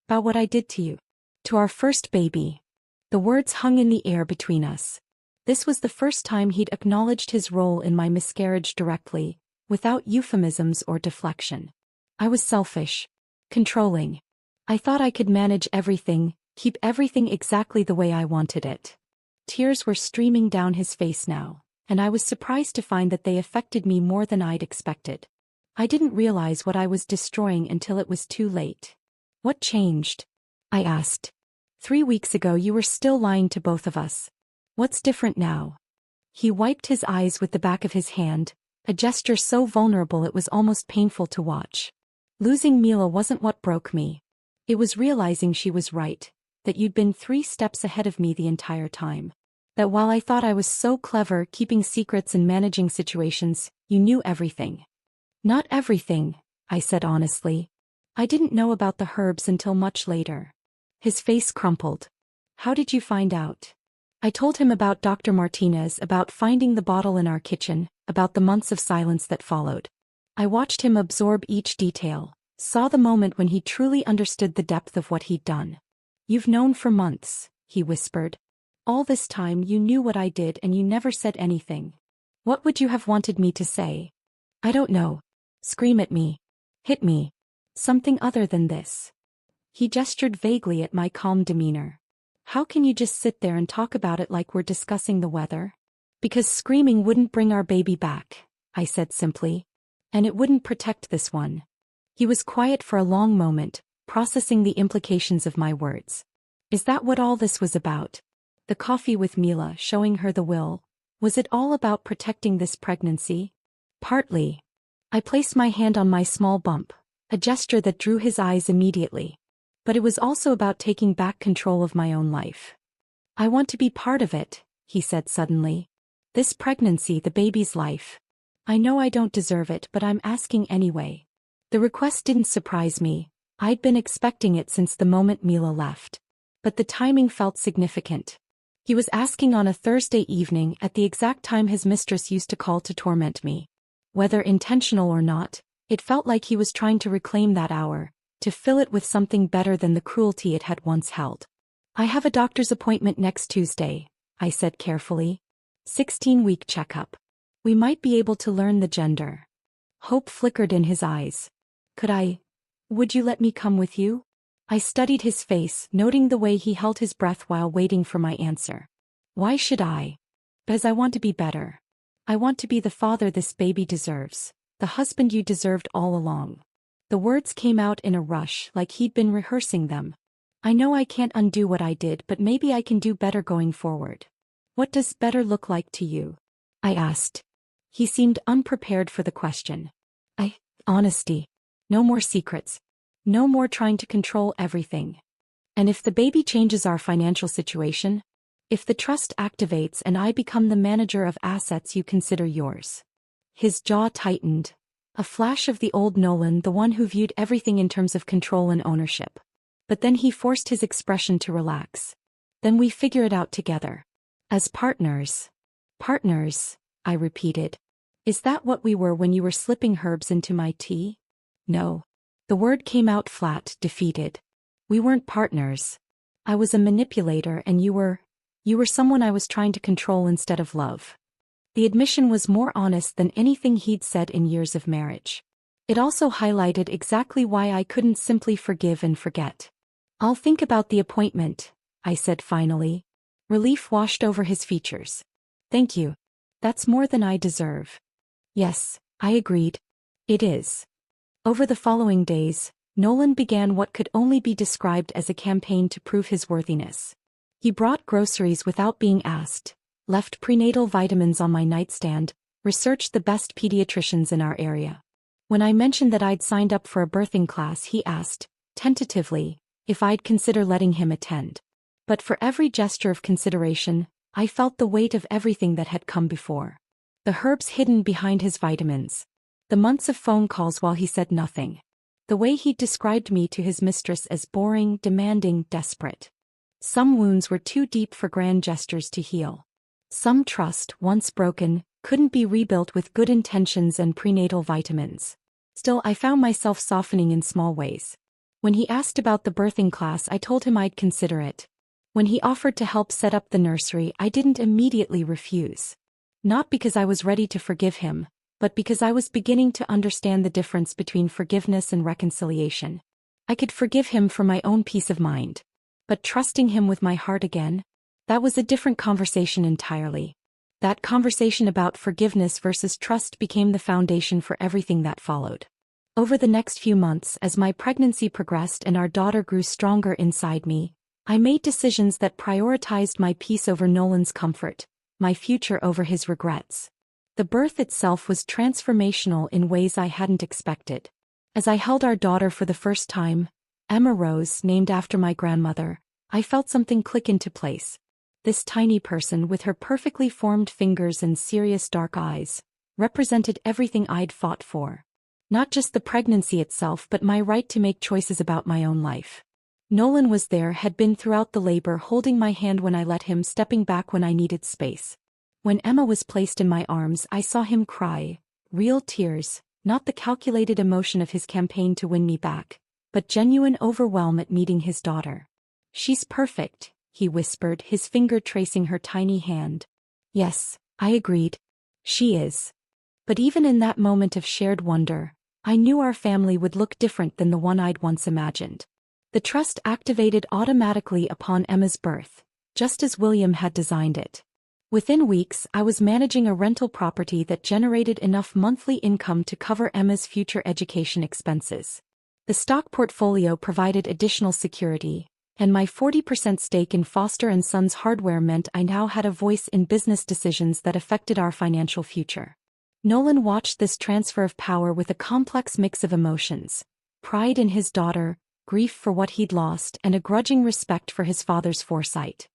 what I did to you. To our first baby. The words hung in the air between us. This was the first time he'd acknowledged his role in my miscarriage directly, without euphemisms or deflection. I was selfish. Controlling. I thought I could manage everything, keep everything exactly the way I wanted it. Tears were streaming down his face now, and I was surprised to find that they affected me more than I'd expected. I didn't realize what I was destroying until it was too late. What changed? I asked. 3 weeks ago you were still lying to both of us. What's different now? He wiped his eyes with the back of his hand, a gesture so vulnerable it was almost painful to watch. Losing Mila wasn't what broke me. It was realizing she was right, that you'd been 3 steps ahead of me the entire time. That while I thought I was so clever keeping secrets and managing situations, you knew everything. Not everything, I said honestly. I didn't know about the herbs until much later. His face crumpled. How did you find out? I told him about Dr. Martinez, about finding the bottle in our kitchen, about the months of silence that followed. I watched him absorb each detail, saw the moment when he truly understood the depth of what he'd done. You've known for months, he whispered. All this time you knew what I did and you never said anything. What would you have wanted me to say? I don't know. Scream at me. Hit me. Something other than this. He gestured vaguely at my calm demeanor. How can you just sit there and talk about it like we're discussing the weather? Because screaming wouldn't bring our baby back, I said simply. And it wouldn't protect this one. He was quiet for a long moment, processing the implications of my words. Is that what all this was about? The coffee with Mila, showing her the will. Was it all about protecting this pregnancy? Partly. I placed my hand on my small bump, a gesture that drew his eyes immediately. But it was also about taking back control of my own life. I want to be part of it, he said suddenly. This pregnancy, the baby's life. I know I don't deserve it, but I'm asking anyway. The request didn't surprise me. I'd been expecting it since the moment Mila left. But the timing felt significant. He was asking on a Thursday evening at the exact time his mistress used to call to torment me. Whether intentional or not, it felt like he was trying to reclaim that hour, to fill it with something better than the cruelty it had once held. I have a doctor's appointment next Tuesday, I said carefully. 16-week checkup. We might be able to learn the gender. Hope flickered in his eyes. Would you let me come with you? I studied his face, noting the way he held his breath while waiting for my answer. Why should I? Because I want to be better. I want to be the father this baby deserves, the husband you deserved all along. The words came out in a rush, like he'd been rehearsing them. I know I can't undo what I did, but maybe I can do better going forward. What does better look like to you? I asked. He seemed unprepared for the question. Honesty. No more secrets. No more trying to control everything. And if the baby changes our financial situation? If the trust activates and I become the manager of assets you consider yours? His jaw tightened. A flash of the old Nolan, the one who viewed everything in terms of control and ownership. But then he forced his expression to relax. Then we figure it out together. As partners. Partners, I repeated. Is that what we were when you were slipping herbs into my tea? No. The word came out flat, defeated. We weren't partners. I was a manipulator and you were someone I was trying to control instead of love. The admission was more honest than anything he'd said in years of marriage. It also highlighted exactly why I couldn't simply forgive and forget. I'll think about the appointment, I said finally. Relief washed over his features. Thank you. That's more than I deserve. Yes, I agreed. It is. Over the following days, Nolan began what could only be described as a campaign to prove his worthiness. He brought groceries without being asked, left prenatal vitamins on my nightstand, researched the best pediatricians in our area. When I mentioned that I'd signed up for a birthing class, he asked, tentatively, if I'd consider letting him attend. But for every gesture of consideration, I felt the weight of everything that had come before. The herbs hidden behind his vitamins. The months of phone calls while he said nothing. The way he described me to his mistress as boring, demanding, desperate. Some wounds were too deep for grand gestures to heal. Some trust, once broken, couldn't be rebuilt with good intentions and prenatal vitamins. Still, I found myself softening in small ways. When he asked about the birthing class, I told him I'd consider it. When he offered to help set up the nursery, I didn't immediately refuse. Not because I was ready to forgive him, but because I was beginning to understand the difference between forgiveness and reconciliation. I could forgive him for my own peace of mind. But trusting him with my heart again? That was a different conversation entirely. That conversation about forgiveness versus trust became the foundation for everything that followed. Over the next few months, as my pregnancy progressed and our daughter grew stronger inside me, I made decisions that prioritized my peace over Nolan's comfort, my future over his regrets. The birth itself was transformational in ways I hadn't expected. As I held our daughter for the first time, Emma Rose, named after my grandmother, I felt something click into place. This tiny person with her perfectly formed fingers and serious dark eyes represented everything I'd fought for. Not just the pregnancy itself but my right to make choices about my own life. Nolan was there, had been throughout the labor, holding my hand when I let him, stepping back when I needed space. When Emma was placed in my arms, I saw him cry, real tears, not the calculated emotion of his campaign to win me back, but genuine overwhelm at meeting his daughter. "She's perfect," he whispered, his finger tracing her tiny hand. "Yes," I agreed. "She is." But even in that moment of shared wonder, I knew our family would look different than the one I'd once imagined. The trust activated automatically upon Emma's birth, just as William had designed it. Within weeks, I was managing a rental property that generated enough monthly income to cover Emma's future education expenses. The stock portfolio provided additional security, and my 40% stake in Foster & Sons Hardware meant I now had a voice in business decisions that affected our financial future. Nolan watched this transfer of power with a complex mix of emotions: pride in his daughter, grief for what he'd lost, and a grudging respect for his father's foresight.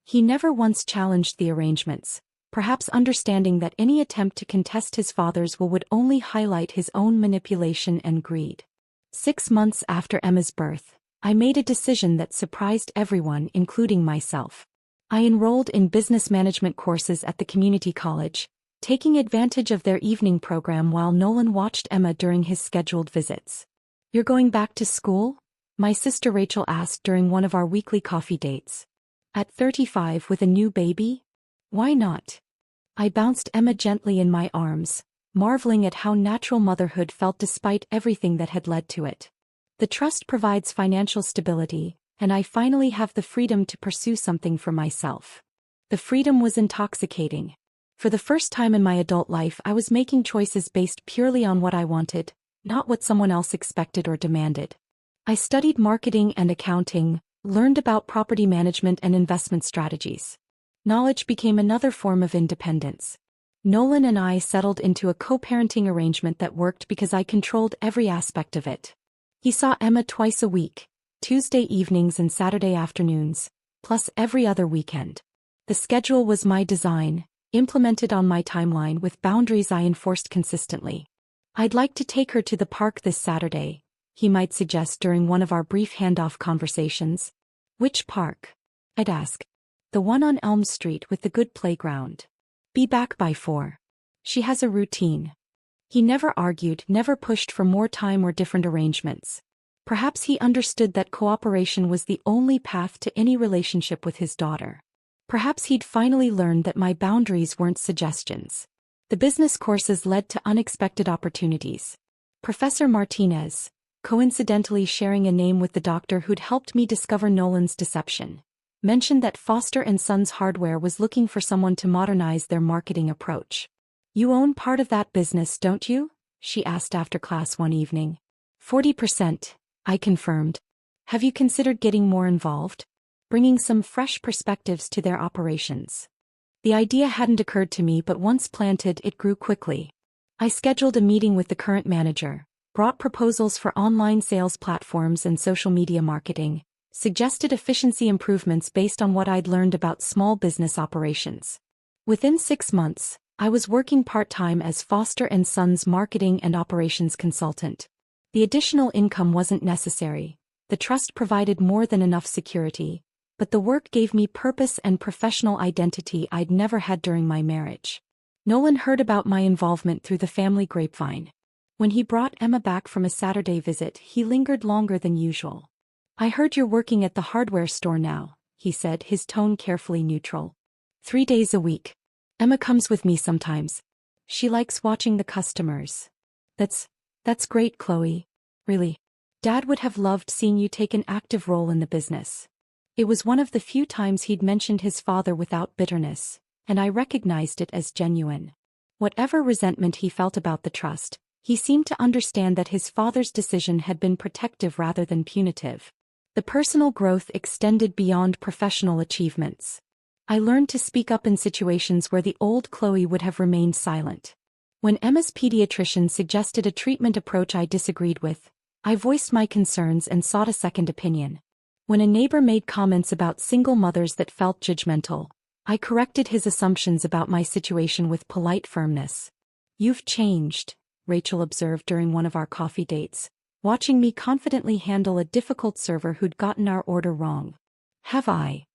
He never once challenged the arrangements, perhaps understanding that any attempt to contest his father's will would only highlight his own manipulation and greed. 6 months after Emma's birth, I made a decision that surprised everyone, including myself. I enrolled in business management courses at the community college, taking advantage of their evening program while Nolan watched Emma during his scheduled visits. "You're going back to school?" my sister Rachel asked during one of our weekly coffee dates. "At 35 with a new baby? Why not?" I bounced Emma gently in my arms, marveling at how natural motherhood felt despite everything that had led to it. "The trust provides financial stability, and I finally have the freedom to pursue something for myself." The freedom was intoxicating. For the first time in my adult life, I was making choices based purely on what I wanted, not what someone else expected or demanded. I studied marketing and accounting, learned about property management and investment strategies. Knowledge became another form of independence. Nolan and I settled into a co-parenting arrangement that worked because I controlled every aspect of it. He saw Emma twice a week, Tuesday evenings and Saturday afternoons, plus every other weekend. The schedule was my design, implemented on my timeline with boundaries I enforced consistently. "I'd like to take her to the park this Saturday," he might suggest during one of our brief handoff conversations. "Which park?" I'd ask. "The one on Elm Street with the good playground. Be back by 4. She has a routine." He never argued, never pushed for more time or different arrangements. Perhaps he understood that cooperation was the only path to any relationship with his daughter. Perhaps he'd finally learned that my boundaries weren't suggestions. The business courses led to unexpected opportunities. Professor Martinez, coincidentally sharing a name with the doctor who'd helped me discover Nolan's deception, mentioned that Foster & Sons Hardware was looking for someone to modernize their marketing approach. "You own part of that business, don't you?" she asked after class one evening. 40%, I confirmed. "Have you considered getting more involved? Bringing some fresh perspectives to their operations?" The idea hadn't occurred to me, but once planted, it grew quickly. I scheduled a meeting with the current manager, brought proposals for online sales platforms and social media marketing, suggested efficiency improvements based on what I'd learned about small business operations. Within 6 months, I was working part-time as Foster & Sons marketing and operations consultant. The additional income wasn't necessary. The trust provided more than enough security, but the work gave me purpose and professional identity I'd never had during my marriage. Nolan heard about my involvement through the family grapevine. When he brought Emma back from a Saturday visit, he lingered longer than usual. "I heard you're working at the hardware store now," he said, his tone carefully neutral. 3 days a week. Emma comes with me sometimes. She likes watching the customers." That's great, Chloe. Really. Dad would have loved seeing you take an active role in the business." It was one of the few times he'd mentioned his father without bitterness, and I recognized it as genuine. Whatever resentment he felt about the trust, he seemed to understand that his father's decision had been protective rather than punitive. The personal growth extended beyond professional achievements. I learned to speak up in situations where the old Chloe would have remained silent. When Emma's pediatrician suggested a treatment approach I disagreed with, I voiced my concerns and sought a second opinion. When a neighbor made comments about single mothers that felt judgmental, I corrected his assumptions about my situation with polite firmness. "You've changed," Rachel observed during one of our coffee dates, watching me confidently handle a difficult server who'd gotten our order wrong. "Have I?"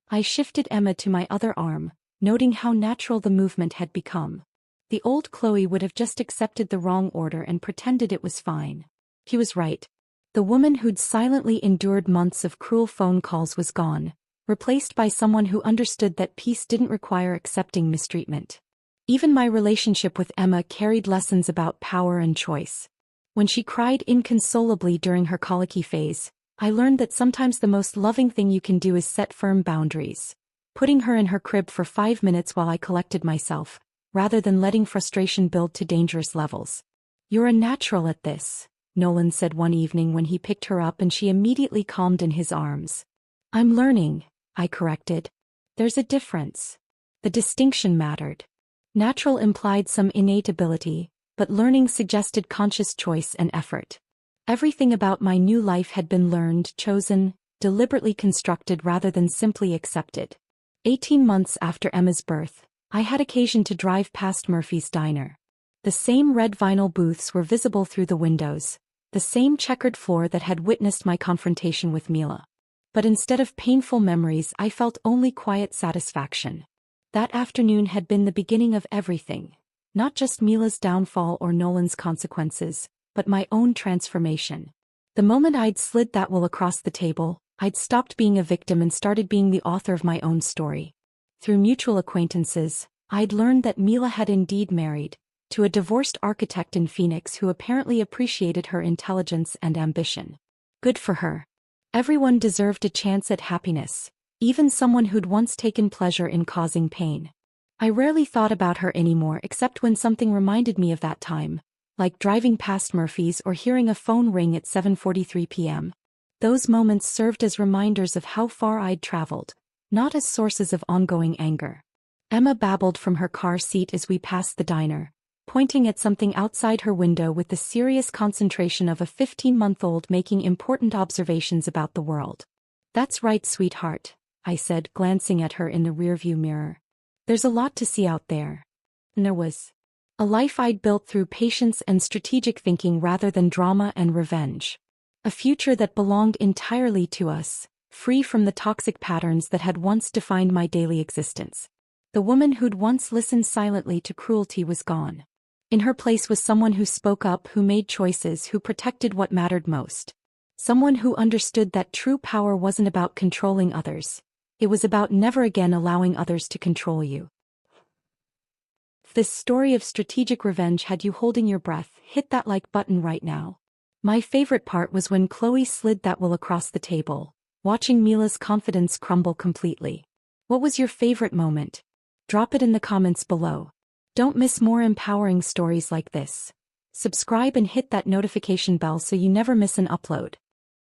I shifted Emma to my other arm, noting how natural the movement had become. The old Chloe would have just accepted the wrong order and pretended it was fine. He was right. The woman who'd silently endured months of cruel phone calls was gone, replaced by someone who understood that peace didn't require accepting mistreatment. Even my relationship with Emma carried lessons about power and choice. When she cried inconsolably during her colicky phase, I learned that sometimes the most loving thing you can do is set firm boundaries. Putting her in her crib for 5 minutes while I collected myself, rather than letting frustration build to dangerous levels. "You're a natural at this," Nolan said one evening when he picked her up and she immediately calmed in his arms. "I'm learning," I corrected. "There's a difference." The distinction mattered. Natural implied some innate ability, but learning suggested conscious choice and effort. Everything about my new life had been learned, chosen, deliberately constructed rather than simply accepted. 18 months after Emma's birth, I had occasion to drive past Murphy's diner. The same red vinyl booths were visible through the windows, the same checkered floor that had witnessed my confrontation with Mila. But instead of painful memories, I felt only quiet satisfaction. That afternoon had been the beginning of everything, not just Mila's downfall or Nolan's consequences, but my own transformation. The moment I'd slid that will across the table, I'd stopped being a victim and started being the author of my own story. Through mutual acquaintances, I'd learned that Mila had indeed married, to a divorced architect in Phoenix who apparently appreciated her intelligence and ambition. Good for her. Everyone deserved a chance at happiness, even someone who'd once taken pleasure in causing pain. I rarely thought about her anymore except when something reminded me of that time, like driving past Murphy's or hearing a phone ring at 7:43 p.m. Those moments served as reminders of how far I'd traveled, not as sources of ongoing anger. Emma babbled from her car seat as we passed the diner, pointing at something outside her window with the serious concentration of a 15-month-old making important observations about the world. "That's right, sweetheart," I said, glancing at her in the rearview mirror. "There's a lot to see out there." And there was. A life I'd built through patience and strategic thinking rather than drama and revenge. A future that belonged entirely to us, free from the toxic patterns that had once defined my daily existence. The woman who'd once listened silently to cruelty was gone. In her place was someone who spoke up, who made choices, who protected what mattered most. Someone who understood that true power wasn't about controlling others. It was about never again allowing others to control you. If this story of strategic revenge had you holding your breath, hit that like button right now. My favorite part was when Chloe slid that will across the table, watching Mila's confidence crumble completely. What was your favorite moment? Drop it in the comments below. Don't miss more empowering stories like this. Subscribe and hit that notification bell so you never miss an upload.